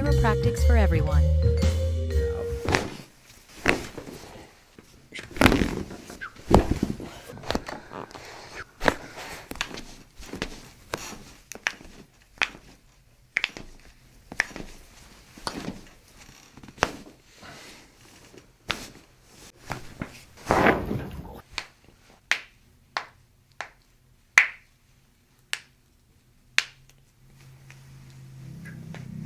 chiropractics for everyone.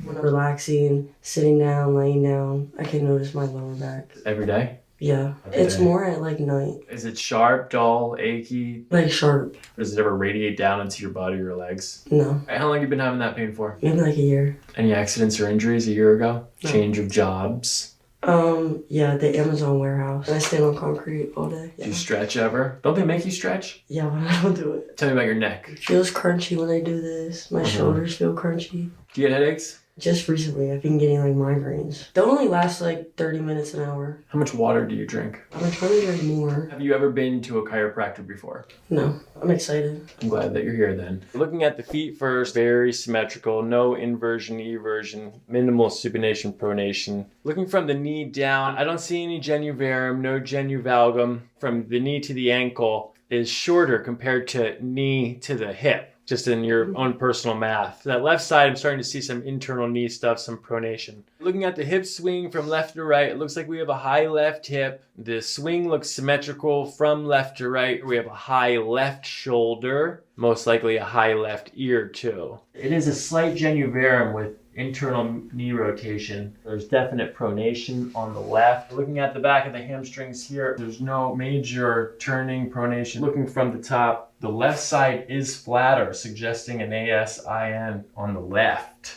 When I'm relaxing, sitting down, laying down, I can notice my lower back. Every day? Yeah. It's more at like night. Is it sharp, dull, achy? Like sharp. Does it ever radiate down into your body or legs? No. How long have you been having that pain for? Maybe like a year. Any accidents or injuries a year ago? No. Change of jobs? Yeah, the Amazon warehouse. I stand on concrete all day. Yeah. Do you stretch ever? Don't they make you stretch? Yeah, but I don't do it. Tell me about your neck. It feels crunchy when I do this. My shoulders feel crunchy. Do you get headaches? Just recently, I've been getting like migraines. They only last like 30 minutes an hour. How much water do you drink? I'm trying to drink more. Have you ever been to a chiropractor before? No, I'm excited. I'm glad that you're here then. Looking at the feet first, very symmetrical, no inversion, eversion, minimal supination, pronation. Looking from the knee down, I don't see any genuvarum, no genuvalgum. From the knee to the ankle is shorter compared to knee to the hip. Just in your own personal math. That left side, I'm starting to see some internal knee stuff, some pronation. Looking at the hip swing from left to right, it looks like we have a high left hip. The swing looks symmetrical from left to right. We have a high left shoulder, most likely a high left ear too. It is a slight genuvarum with internal knee rotation. There's definite pronation on the left. Looking at the back of the hamstrings here, there's no major turning pronation. Looking from the top, the left side is flatter, suggesting an ASIN on the left.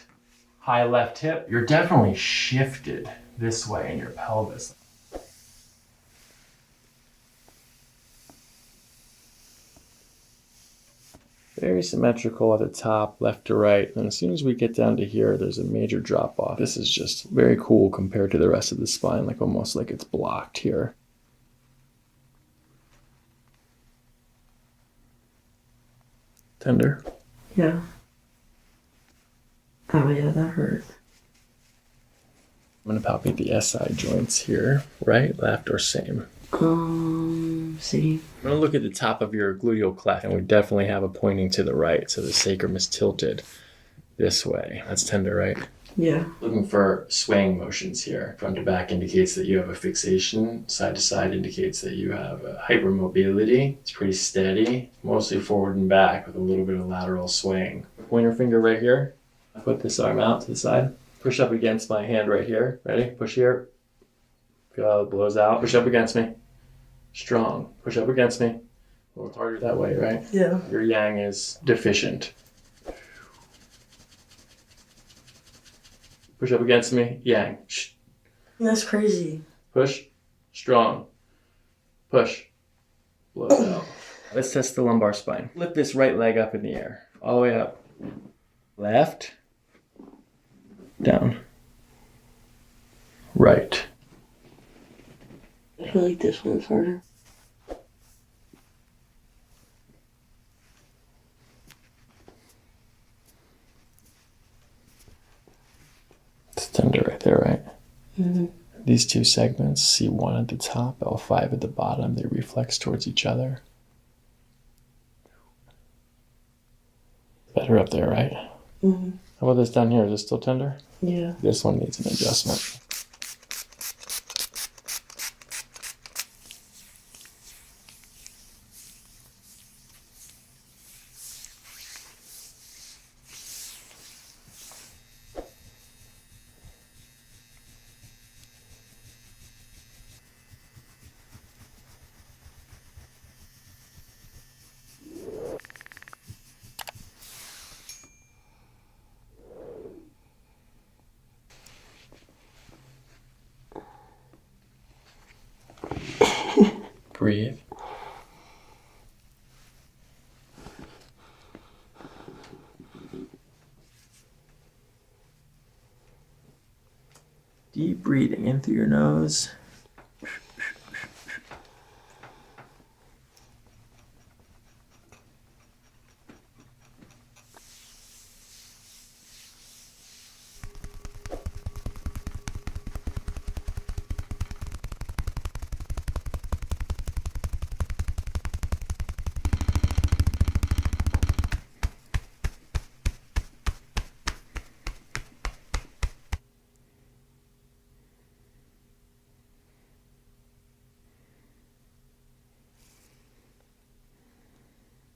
High left hip. You're definitely shifted this way in your pelvis. Very symmetrical at the top, left to right. And as soon as we get down to here, there's a major drop off. This is just very cool compared to the rest of the spine, like almost like it's blocked here. Tender? Yeah. Oh yeah, that hurt. I'm gonna palpate the SI joints here. Right, left, or same? See. I'm gonna look at the top of your gluteal cleft, and we definitely have a pointing to the right, so the sacrum is tilted this way. That's tender, right? Yeah. Looking for swaying motions here. Front to back indicates that you have a fixation. Side to side indicates that you have a hypermobility. It's pretty steady, mostly forward and back with a little bit of lateral swaying. Pointer finger right here. I put this arm out to the side. Push up against my hand right here. Ready? Push here. Feel how it blows out. Push up against me. Strong. Push up against me. A little harder that way, right? Yeah. Your yang is deficient. Push up against me. Yang. Shh. That's crazy. Push. Strong. Push. Blows out. Let's test the lumbar spine. Lift this right leg up in the air. All the way up. Left. Down. Right. I feel like this one's harder. It's tender right there, right? Mm-hmm. These two segments, C1 at the top, L5 at the bottom, they reflex towards each other. Better up there, right? Mm-hmm. How about this down here? Is it still tender? Yeah. This one needs an adjustment. Breathe. Deep breathing in through your nose.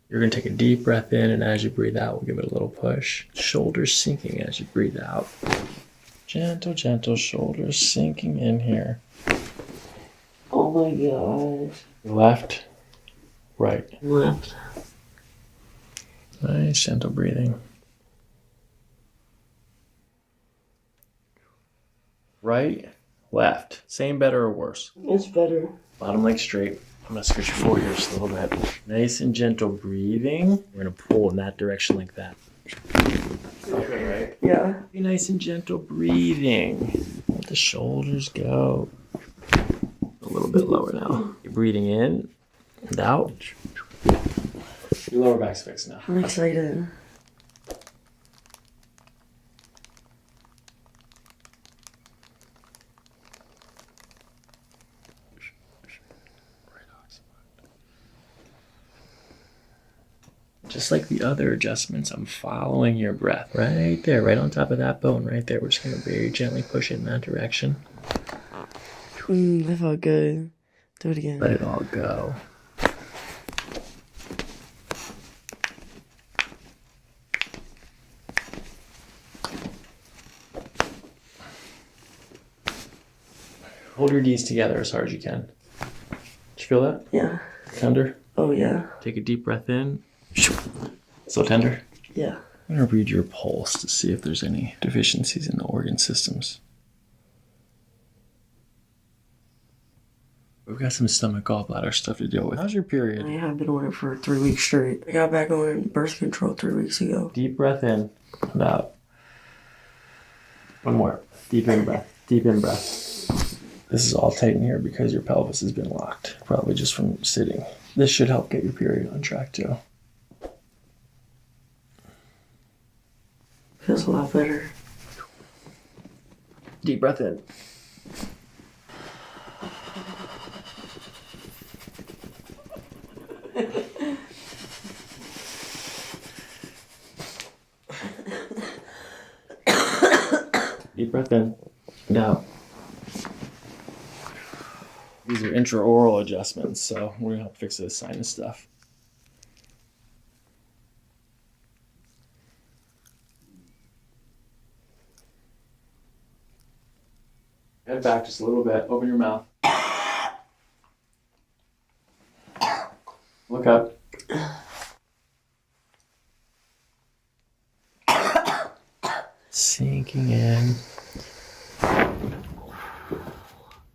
You're gonna take a deep breath in, and as you breathe out, we'll give it a little push. Shoulders sinking as you breathe out. Gentle, gentle shoulders sinking in here. Oh my gosh. Left, right. Left. Nice, gentle breathing. Right, left. Same, better, or worse? It's better. Bottom leg straight. I'm gonna scooch you forward here just a little bit. Nice and gentle breathing. We're gonna pull in that direction like that. Okay, right? Yeah. Be nice and gentle breathing. Let the shoulders go. A little bit lower now. You're breathing in and out. Your lower back's fixed now. I'm excited. Just like the other adjustments, I'm following your breath right there, right on top of that bone right there. We're just going to very gently push it in that direction. That felt good. Do it again. Let it all go. Hold your knees together as hard as you can. Did you feel that? Yeah. Tender? Oh yeah. Take a deep breath in. So tender? Yeah. I'm going to read your pulse to see if there's any deficiencies in the organ systems. We've got some stomach, gallbladder stuff to deal with. How's your period? I have been on it for 3 weeks straight. I got back on birth control 3 weeks ago. Deep breath in and out. One more. Deep in breath. Deep in breath. This is all tight in here because your pelvis has been locked, probably just from sitting. This should help get your period on track too. Feels a lot better. Deep breath in. Deep breath in and out. These are intraoral adjustments, so we're gonna help fix this sinus stuff. Head back just a little bit. Open your mouth. Look up. Sinking in.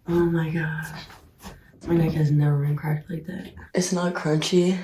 Oh my gosh. My neck has never been cracked like that. It's not crunchy.